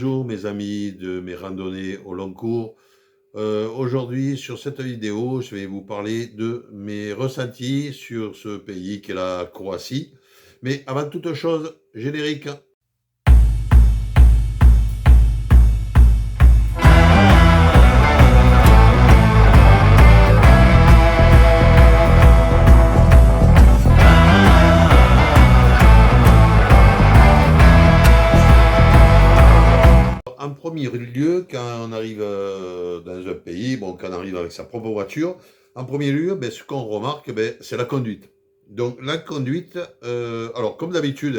Bonjour mes amis de mes randonnées au long cours. Aujourd'hui sur cette vidéo, je vais vous parler de mes ressentis sur ce pays qu'est la Croatie. Mais avant toute chose, générique. En premier lieu, quand on arrive dans un pays, bon, quand on arrive avec sa propre voiture, en premier lieu, ce qu'on remarque, c'est la conduite. Donc la conduite, alors comme d'habitude,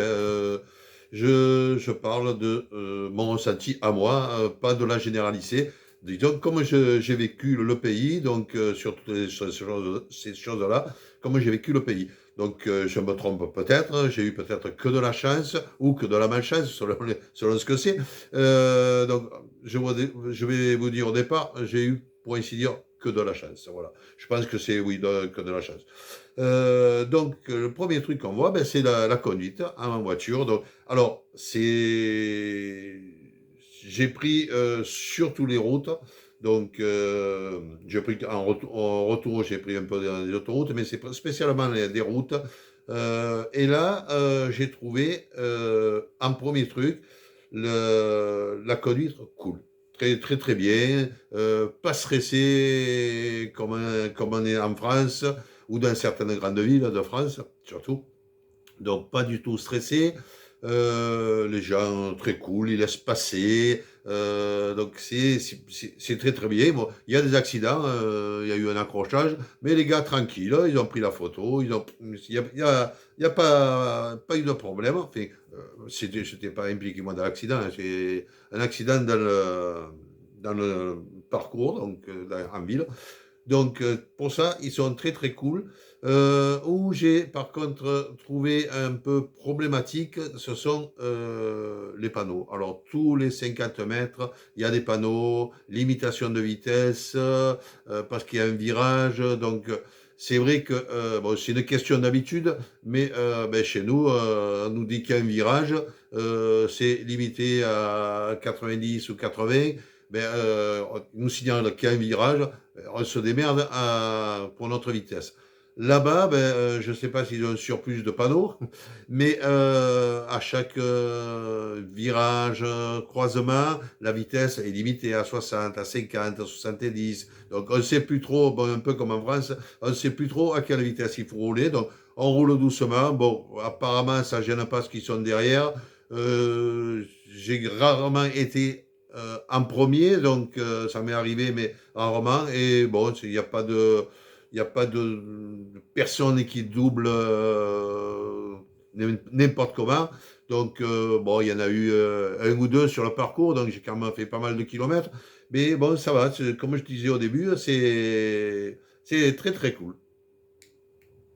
je parle de mon ressenti à moi, pas de la généralité. Disons, comme j'ai vécu le pays, donc sur toutes ces choses-là, comme j'ai vécu le pays. Donc je me trompe peut-être, j'ai eu peut-être que de la chance ou que de la malchance, selon ce que c'est. Donc, je vais vous dire au départ, j'ai eu, pour ainsi dire, que de la chance. Voilà. Je pense que c'est, oui, que de la chance. Donc, le premier truc qu'on voit, c'est la conduite en voiture. Donc, alors, j'ai pris sur toutes les routes. Donc, j'ai pris en retour, j'ai pris un peu des autoroutes, mais c'est spécialement des routes. Et là, j'ai trouvé un premier truc, la conduite cool. Très, très, très bien. Pas stressé comme on est en France ou dans certaines grandes villes de France, surtout. Donc, pas du tout stressé. Les gens très cool, ils laissent passer. Donc, c'est très très bien. Bon, il y a des accidents, il y a eu un accrochage, mais les gars tranquilles, ils ont pris la photo, il y a pas eu de problème. Enfin, j'étais pas impliqué moi dans l'accident, hein. C'est un accident dans le parcours, donc en ville. Donc, pour ça, ils sont très, très cool. Où j'ai par contre trouvé un peu problématique, ce sont les panneaux. Alors, tous les 50 mètres, il y a des panneaux, limitation de vitesse, parce qu'il y a un virage. Donc, c'est vrai que bon, c'est une question d'habitude, mais chez nous, on nous dit qu'il y a un virage, c'est limité à 90 ou 80. On nous signale qu'il y a un virage, on se démerde pour notre vitesse. Là-bas, je ne sais pas s'ils ont un surplus de panneaux, mais à chaque virage, croisement, la vitesse est limitée à 60, à 50, à 70. Donc on ne sait plus trop, bon, un peu comme en France, on ne sait plus trop à quelle vitesse il faut rouler. Donc on roule doucement. Bon, apparemment, ça ne gêne pas ceux qui sont derrière. J'ai rarement été en premier, donc ça m'est arrivé, mais rarement. Et bon, il n'y a pas de personne qui double n'importe comment. Donc, bon, il y en a eu un ou deux sur le parcours, donc j'ai quand même fait pas mal de kilomètres. Mais bon, ça va, comme je disais au début, c'est très très cool.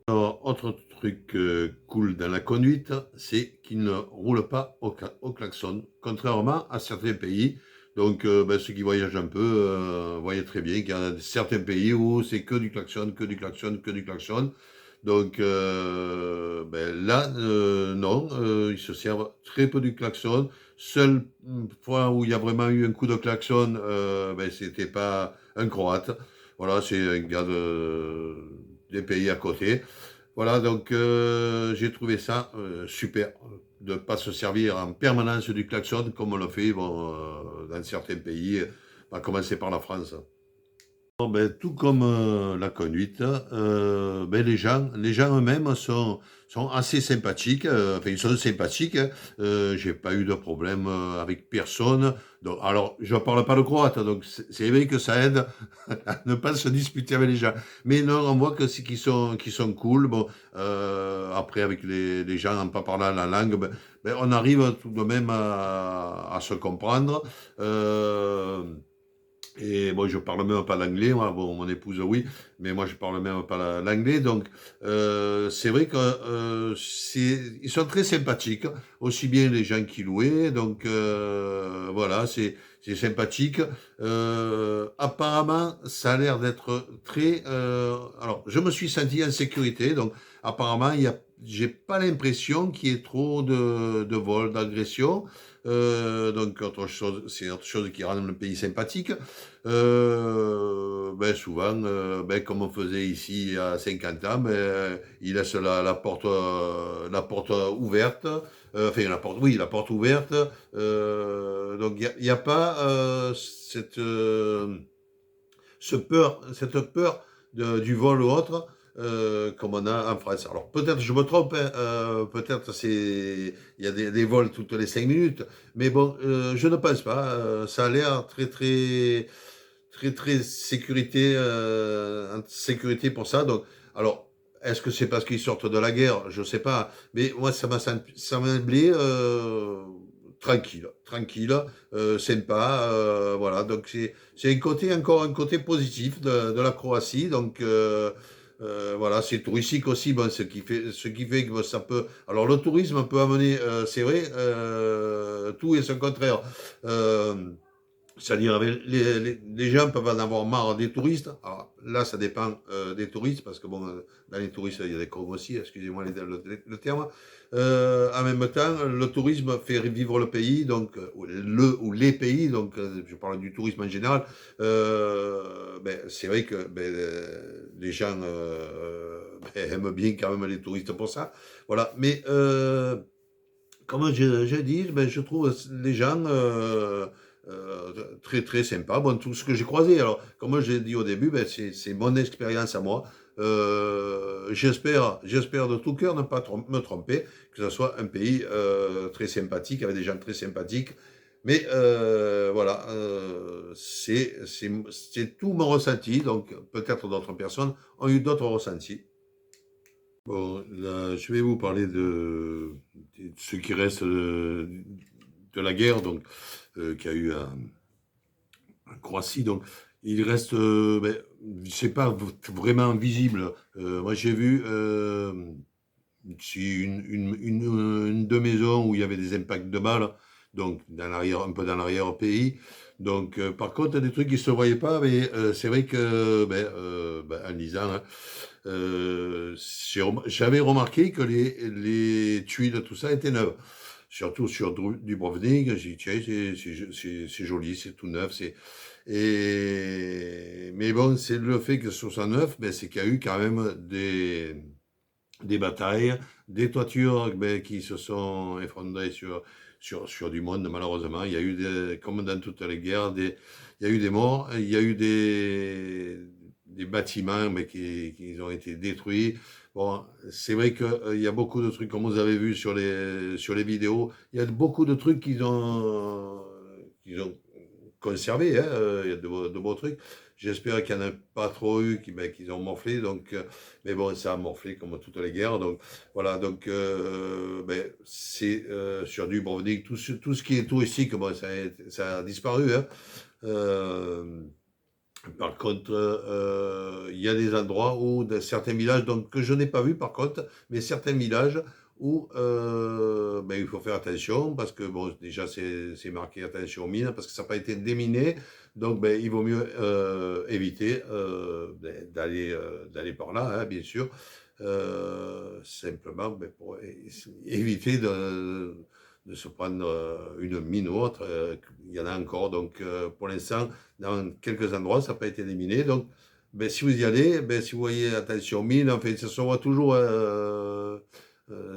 Alors, autre truc cool dans la conduite, c'est qu'il ne roule pas au klaxon, contrairement à certains pays. Donc, ceux qui voyagent un peu voient très bien qu'il y a certains pays où c'est que du klaxon, que du klaxon, que du klaxon. Donc, là, non, ils se servent très peu du klaxon. Seule fois où il y a vraiment eu un coup de klaxon, c'était pas un Croate. Voilà, c'est un gars des pays à côté. Voilà, donc j'ai trouvé ça super, de ne pas se servir en permanence du klaxon comme on le fait bon, dans certains pays, à commencer par la France. Bon, tout comme la conduite, les gens eux-mêmes sont assez sympathiques, enfin ils sont sympathiques, hein. J'ai pas eu de problème avec personne. Donc, alors, je ne parle pas le croate, donc c'est vrai que ça aide à ne pas se disputer avec les gens. Mais non, on voit que c'est qui sont cool. Bon, après, avec les gens en pas parlant la langue, on arrive tout de même à se comprendre. Euh, et moi, je parle même pas l'anglais. Moi, bon, mon épouse, oui, mais moi, je parle même pas l'anglais. Donc, c'est vrai que ils sont très sympathiques, aussi bien les gens qui louaient. Donc, voilà, c'est sympathique. Apparemment, ça a l'air d'être très. Alors, je me suis senti en sécurité. Donc, apparemment, j'ai pas l'impression qu'il y ait trop de vols, d'agressions. Donc c'est autre chose qui rend le pays sympathique. Souvent, comme on faisait ici il y a 50 ans, il laisse la porte ouverte, la porte ouverte. Donc il y a pas cette peur du vol ou autre, comme on a en France. Alors peut-être je me trompe, hein, peut-être il y a des vols toutes les 5 minutes, mais bon, je ne pense pas. Ça a l'air très en sécurité pour ça. Donc, alors, est-ce que c'est parce qu'ils sortent de la guerre? Je sais pas. Mais moi, ça m'a semblé tranquille, sympa. Voilà. Donc, c'est encore un côté positif de la Croatie. Donc, voilà, c'est touristique aussi, bon, ce qui fait que bon, ça peut. Alors, le tourisme peut amener, c'est vrai, tout et son contraire. Euh, C'est-à-dire, les gens peuvent en avoir marre des touristes. Alors, là, ça dépend des touristes, parce que bon, dans les touristes, il y a des cons aussi, excusez-moi le terme. En même temps, le tourisme fait vivre le pays, donc ou les pays, donc je parle du tourisme en général. C'est vrai que les gens aiment bien quand même les touristes pour ça. Voilà, mais comme j'ai dit, je trouve les gens très sympas. Bon, tout ce que j'ai croisé. Alors, comme j'ai dit au début, c'est mon expérience à moi. J'espère de tout cœur ne pas me tromper, que ce soit un pays très sympathique, avec des gens très sympathiques. Mais voilà, c'est tout mon ressenti. Donc, peut-être d'autres personnes ont eu d'autres ressentis. Bon, là, je vais vous parler de ce qui reste de la guerre donc, qu'il y a eu en Croatie. Donc, il reste, c'est pas vraiment visible. Moi, j'ai vu une de maisons où il y avait des impacts de balles, donc un peu dans l'arrière-pays. Donc, par contre, des trucs qui ne se voyaient pas, mais c'est vrai que, en lisant, hein, j'avais remarqué que les tuiles, tout ça, étaient neuves. Surtout sur Dubrovnik, j'ai dit, tiens, c'est joli, c'est tout neuf. Mais bon, c'est le fait que ce soit neuf, c'est qu'il y a eu quand même des batailles, des toitures qui se sont effondrées sur du monde, malheureusement. Il y a eu, comme dans toutes les guerres, il y a eu des morts, il y a eu des bâtiments qui ont été détruits. Bon, c'est vrai qu'il y a beaucoup de trucs, comme vous avez vu sur les vidéos, il y a beaucoup de trucs qu'ils ont conservés, hein, il y a de beaux trucs. J'espère qu'il n'y en a pas trop eu, qu'ils ont morflé, donc, mais bon, ça a morflé comme toutes les guerres, donc voilà, donc c'est sur Dubrovnik, tout ce qui est touristique, bon, ça a disparu, hein. Par contre, il y a des endroits où, dans certains villages, donc que je n'ai pas vu par contre, mais certains villages où il faut faire attention parce que bon, déjà c'est marqué attention aux mines parce que ça n'a pas été déminé, donc il vaut mieux éviter d'aller par là, hein, bien sûr, simplement pour éviter de se prendre une mine ou autre. Il y en a encore, donc pour l'instant, dans quelques endroits, ça n'a pas été déminé. Donc, si vous y allez, si vous voyez attention mine, en fait, ça se voit toujours.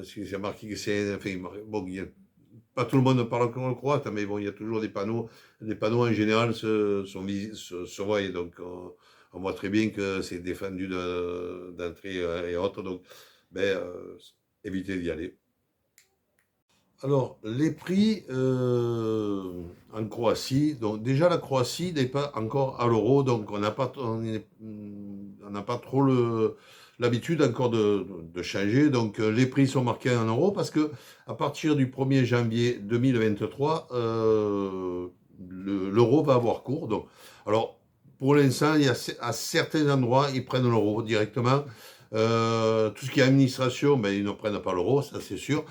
C'est marqué que c'est. Enfin, bon, pas tout le monde parle encore le croate, mais bon, il y a toujours des panneaux. Les panneaux en général se voient, donc on voit très bien que c'est défendu d'entrée et autres. Donc, évitez d'y aller. Alors, les prix en Croatie, donc déjà la Croatie n'est pas encore à l'euro, donc on n'a pas trop l'habitude encore de changer. Donc les prix sont marqués en euros parce que à partir du 1er janvier 2023, l'euro va avoir cours. Donc, alors, pour l'instant, à certains endroits, ils prennent l'euro directement. Tout ce qui est administration, ils ne prennent pas l'euro, ça c'est sûr.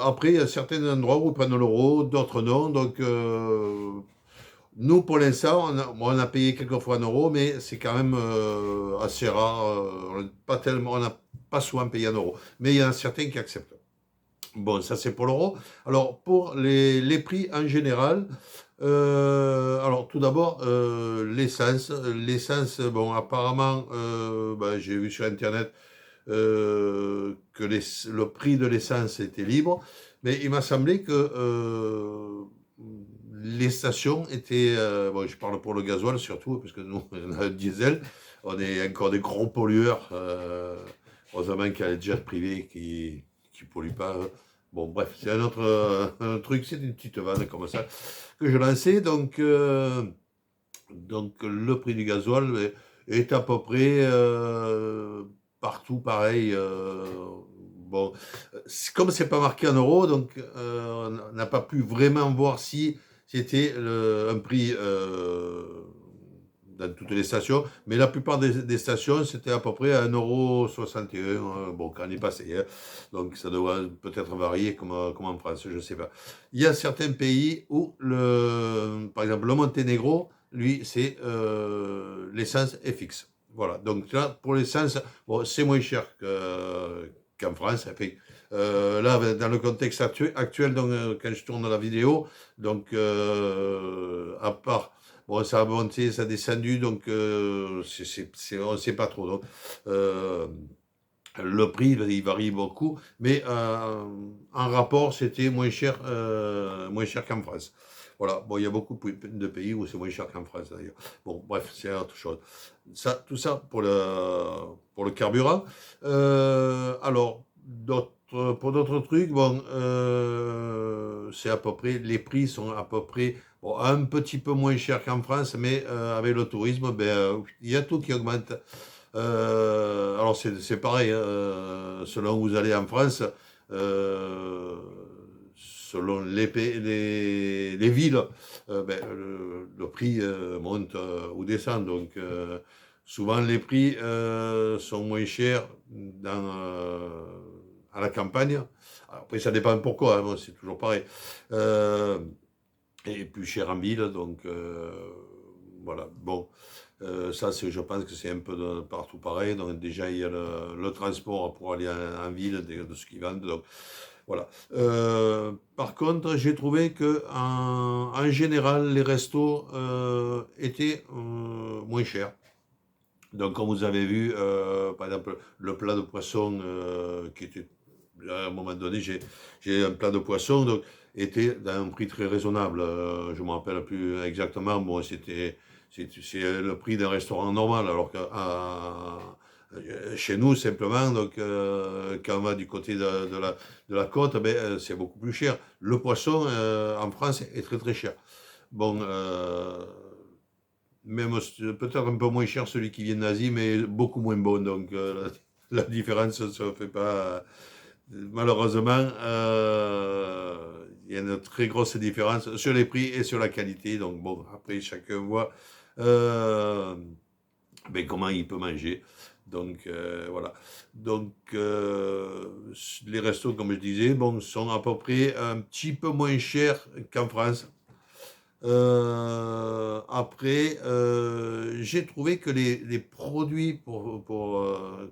Après, il y a certains endroits où ils prennent l'euro, d'autres non. Donc, nous, pour l'instant, on a payé quelques fois en euros, mais c'est quand même assez rare. On n'a pas souvent payé en euros. Mais il y en a certains qui acceptent. Bon, ça c'est pour l'euro. Alors pour les prix en général, alors tout d'abord, l'essence. L'essence, bon, apparemment, ben, j'ai vu sur Internet que le prix de l'essence était libre, mais il m'a semblé que les stations étaient, bon, je parle pour le gasoil surtout, parce que nous, on a un diesel, on est encore des gros pollueurs. Heureusement qu'il y a les jets privés qui ne polluent pas, hein. Bon, bref, c'est un autre un truc, c'est une petite vanne comme ça que je lançais. Donc le prix du gasoil est à peu près partout pareil. Bon, comme c'est pas marqué en euros, donc on n'a pas pu vraiment voir si c'était un prix dans toutes les stations, mais la plupart des stations, c'était à peu près à 1,61 €, bon, quand on est passé, hein. Donc ça devrait peut-être varier comme en France, je ne sais pas. Il y a certains pays où, par exemple, le Monténégro, lui, c'est l'essence est fixe. Voilà, donc là, pour l'essence, bon, c'est moins cher qu'en France. Enfin, là, dans le contexte actuel, donc, quand je tourne la vidéo, donc à part, bon, ça a monté, ça a descendu, donc on ne sait pas trop. Donc, le prix, il varie beaucoup, mais en rapport, c'était moins cher qu'en France. Voilà, bon, il y a beaucoup de pays où c'est moins cher qu'en France d'ailleurs. Bon, bref, c'est autre chose. Ça, tout ça pour le carburant. Alors, pour d'autres trucs, bon, c'est à peu près, les prix sont à peu près, bon, un petit peu moins cher qu'en France, mais avec le tourisme, ben, il y a tout qui augmente. Alors c'est pareil, hein, selon où vous allez en France, euh, selon les villes, ben, le prix monte ou descend. Donc souvent les prix sont moins chers à la campagne. Alors, après ça dépend pourquoi, hein, bon, c'est toujours pareil. Euh, et plus cher en ville, donc voilà. Bon. Ça, je pense que c'est un peu partout pareil. Donc déjà, il y a le transport pour aller en ville, de ce qu'ils vendent. Donc voilà. Par contre, j'ai trouvé que en général, les restos étaient moins chers. Donc, comme vous avez vu, par exemple, le plat de poisson qui était, à un moment donné, j'ai un plat de poisson, donc, était dans un prix très raisonnable. Je ne me rappelle plus exactement. Bon, c'est le prix d'un restaurant normal, alors que chez nous, simplement, donc, quand on va du côté de la côte, ben, c'est beaucoup plus cher. Le poisson, en France, est très très cher. Bon, même peut-être un peu moins cher celui qui vient d'Asie, mais beaucoup moins bon. Donc la différence ne se fait pas. Malheureusement, il y a une très grosse différence sur les prix et sur la qualité. Donc bon, après chacun voit ben, comment il peut manger. Donc voilà. Donc les restos, comme je disais, bon, sont à peu près un petit peu moins chers qu'en France. Après, j'ai trouvé que les produits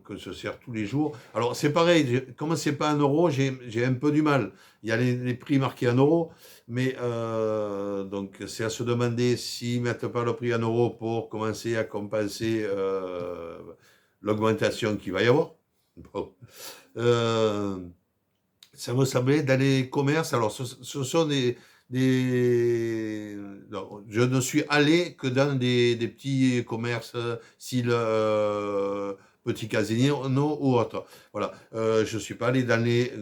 que se sert tous les jours. Alors, c'est pareil, comme c'est pas un euro, j'ai un peu du mal. Il y a les prix marqués en euros, mais donc c'est à se demander s'ils mettent pas le prix en euros pour commencer à compenser l'augmentation qu'il va y avoir. Bon. Euh, Ça me semblait dans les commerces. Alors, ce sont non, je ne suis allé que dans des petits commerces, style Petit Casino ou autre. Voilà. Je ne suis pas allé dans les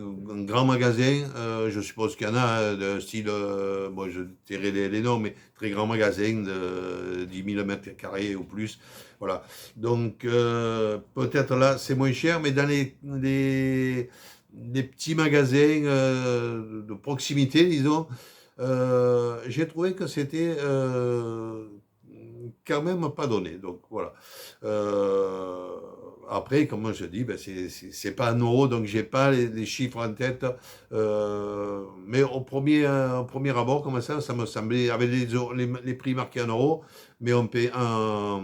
grands magasins. Je suppose qu'il y en a, de style, bon, je tairai les noms, mais très grands magasins de 10 000 mètres carrés ou plus. Voilà. Donc, peut-être là, c'est moins cher, mais dans des petits magasins de proximité, disons, j'ai trouvé que c'était quand même pas donné. Donc voilà. Euh, Après, comme je dis, ben, c'est pas un euro, donc j'ai pas les chiffres en tête. Mais au premier abord, comme ça me semblait, avec les prix marqués en euros, mais on paye un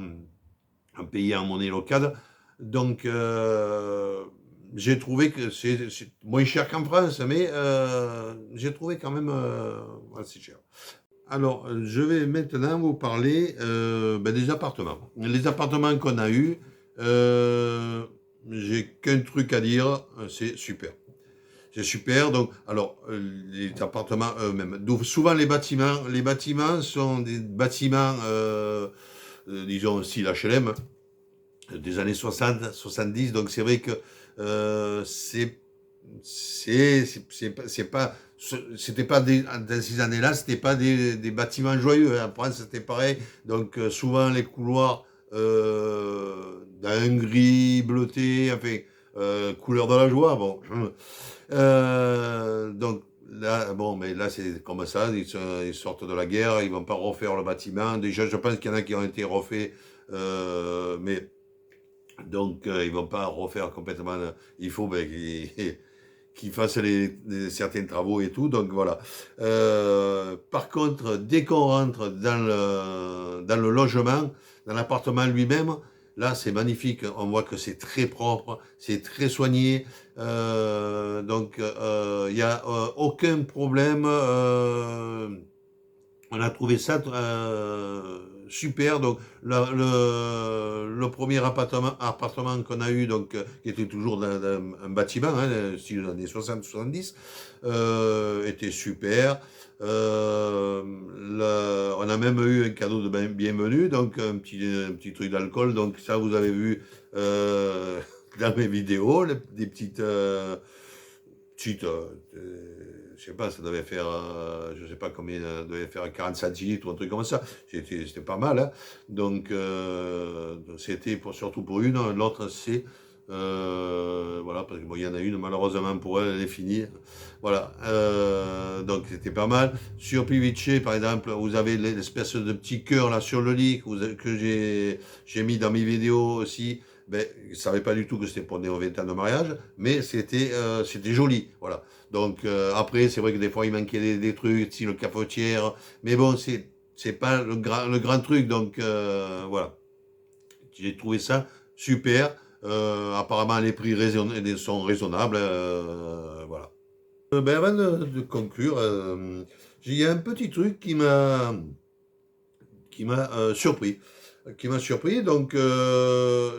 pays en monnaie locale. Donc, j'ai trouvé que c'est moins cher qu'en France, mais j'ai trouvé quand même assez cher. Alors, je vais maintenant vous parler ben, des appartements. Les appartements qu'on a eus, euh, j'ai qu'un truc à dire, c'est super. C'est super. Donc, alors, les appartements eux-mêmes. Donc, souvent, les bâtiments sont des bâtiments, disons, style HLM, des années 60, 70. Donc, c'est vrai que c'est pas, c'était pas dans ces années-là, c'était pas des bâtiments joyeux. Hein. En France, c'était pareil. Donc, souvent, les couloirs d'un gris bleuté, enfin, couleur de la joie. Bon, donc là, bon, mais là, c'est comme ça. Ils sortent de la guerre, ils vont pas refaire le bâtiment. Déjà, je pense qu'il y en a qui ont été refaits, mais donc ils vont pas refaire complètement. Il faut ben, qu'ils fassent certains travaux et tout. Donc voilà. Par contre, dès qu'on rentre dans le logement, dans l'appartement lui-même, là c'est magnifique. On voit que c'est très propre, c'est très soigné. Donc il n'y a aucun problème. On a trouvé ça super. Donc, le premier appartement qu'on a eu, donc, qui était toujours dans un bâtiment, hein, style des années 60-70, était super. On a même eu un cadeau de bienvenue, donc un petit truc d'alcool. Donc, ça, vous avez vu dans mes vidéos, des petites je sais pas, ça devait faire, je sais pas combien, ça devait faire 40 centilitres ou un truc comme ça. C'était pas mal, hein. Donc, c'était surtout pour une. L'autre, c'est, voilà, parce qu'il bon, y en a une, malheureusement pour elle, elle est finie. Voilà, donc c'était pas mal. Sur Piviche, par exemple, vous avez l'espèce de petit cœur là sur le lit que j'ai mis dans mes vidéos aussi. Ben, je ne savais pas du tout que c'était pour des 20 ans de mariage, mais c'était joli, voilà. Donc après, c'est vrai que des fois, il manquait des trucs, si le cafetière, mais bon, c'est pas le grand truc, donc voilà. J'ai trouvé ça super. Apparemment, les prix sont raisonnables, voilà. Ben, avant de conclure, il y a un petit truc qui m'a surpris. Qui m'a surpris, donc bon,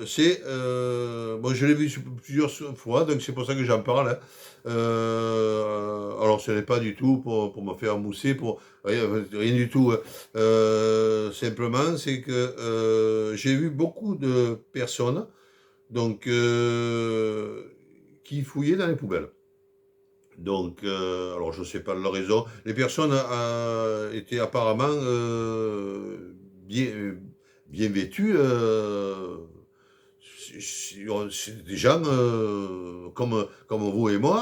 je l'ai vu plusieurs fois, donc c'est pour ça que j'en parle. Hein. Alors, ce n'est pas du tout pour me faire mousser, pour rien du tout. Hein. Simplement, c'est que j'ai vu beaucoup de personnes donc, qui fouillaient dans les poubelles. Donc, alors je ne sais pas leur raison. Les personnes étaient apparemment bien, bien vêtues. C'est des gens comme vous et moi,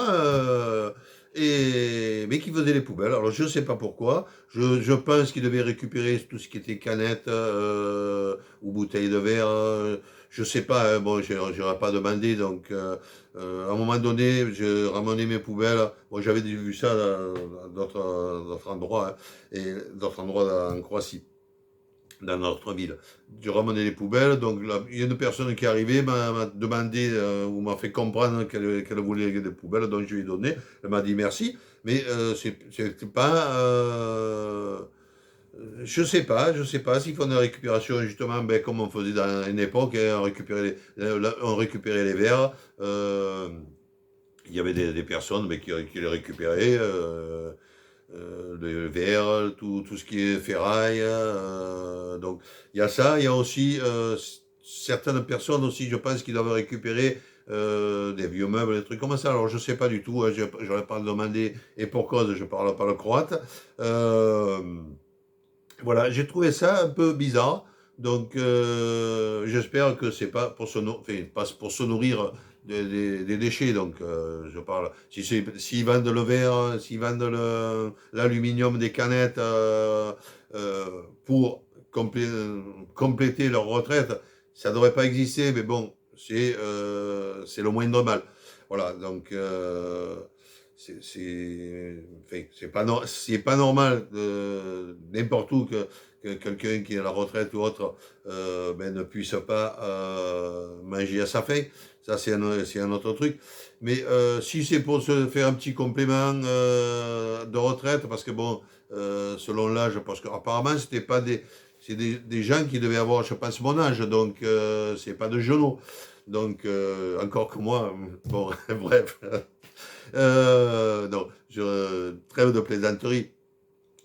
mais qui faisaient les poubelles. Alors je ne sais pas pourquoi. Je pense qu'ils devaient récupérer tout ce qui était canettes ou bouteilles de verre. Je ne sais pas. Hein, bon, je n'aurais pas demandé. Donc à un moment donné, je ramenais mes poubelles. Bon, j'avais vu ça dans d'autres endroits, hein, et d'autres endroits en Croatie, dans notre ville. Je ramenais les poubelles, donc là, il y a une personne qui est arrivée, m'a demandé ou m'a fait comprendre qu'elle voulait des poubelles, donc je lui ai donné. Elle m'a dit merci, mais c'est pas. Je sais pas s'ils font des récupérations justement, ben, comme on faisait dans une époque, hein, on récupérait les verres. Il y avait des personnes mais qui les récupéraient. Le verre, tout ce qui est ferraille. Donc il y a ça, il y a aussi certaines personnes aussi, je pense, qui doivent récupérer des vieux meubles, des trucs comme ça. Alors je sais pas du tout, hein, j'aurais pas demandé, et pour cause, je parle pas le croate. Voilà, j'ai trouvé ça un peu bizarre. Donc, j'espère que c'est pas pour enfin, pas pour se nourrir des déchets. Donc, je parle. S'ils vendent le verre, s'ils vendent l'aluminium des canettes pour compléter leur retraite, ça ne devrait pas exister. Mais bon, c'est le moindre mal. Voilà. Donc, enfin, c'est pas normal n'importe où que quelqu'un qui est à la retraite ou autre ben, ne puisse pas manger à sa faim. Ça, c'est un autre truc. Mais si c'est pour se faire un petit complément de retraite, parce que bon, selon l'âge, parce qu'apparemment, c'était pas c'est des gens qui devaient avoir, je pense, mon âge, donc c'est pas de genoux. Donc, encore que moi, bon, bref. Non, trêve de plaisanterie.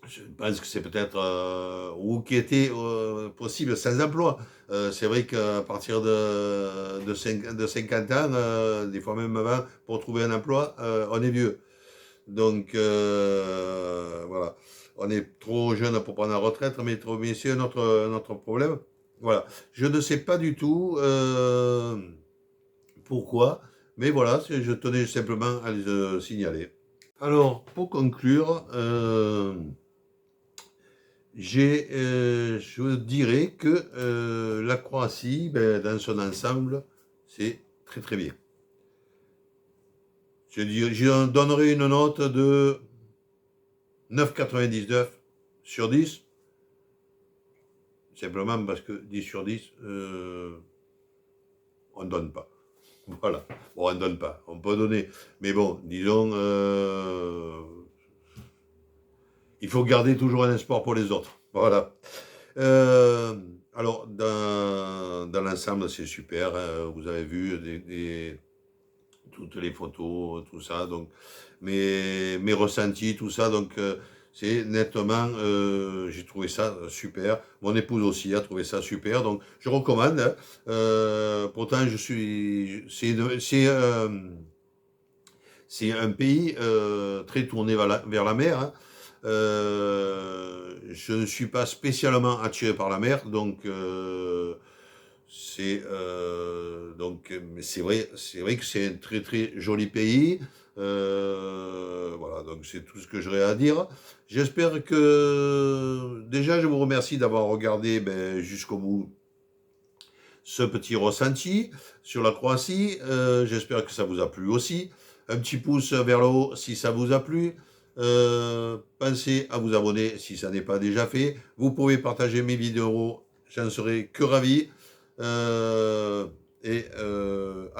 Je pense que c'est peut-être ou qui était possible sans emploi. C'est vrai qu'à partir de 50 ans, des fois même avant, pour trouver un emploi, on est vieux. Donc voilà, on est trop jeune pour prendre la retraite, mais c'est notre problème. Voilà, je ne sais pas du tout pourquoi, mais voilà, je tenais simplement à les signaler. Alors, pour conclure, je dirais que la Croatie, ben, dans son ensemble, c'est très très bien. Je donnerai une note de 9,99 sur 10, simplement parce que 10 sur 10, on ne donne pas. Voilà, bon, on ne donne pas, on peut donner, mais bon, disons, il faut garder toujours un espoir pour les autres. Voilà. Euh, alors, dans l'ensemble, c'est super. Vous avez vu toutes les photos, tout ça. Donc, mes ressentis, tout ça. Donc, c'est nettement, j'ai trouvé ça super. Mon épouse aussi a trouvé ça super. Donc, je recommande. Hein. Pourtant, c'est un pays très tourné vers la mer. Hein. Je ne suis pas spécialement attiré par la mer, donc mais c'est vrai que c'est un très très joli pays. Voilà, donc c'est tout ce que j'aurais à dire. J'espère que déjà je vous remercie d'avoir regardé ben, jusqu'au bout ce petit ressenti sur la Croatie. J'espère que ça vous a plu aussi. Un petit pouce vers le haut si ça vous a plu. Pensez à vous abonner si ça n'est pas déjà fait. Vous pouvez partager mes vidéos, j'en serai que ravi. À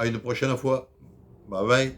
une prochaine fois. Bye bye.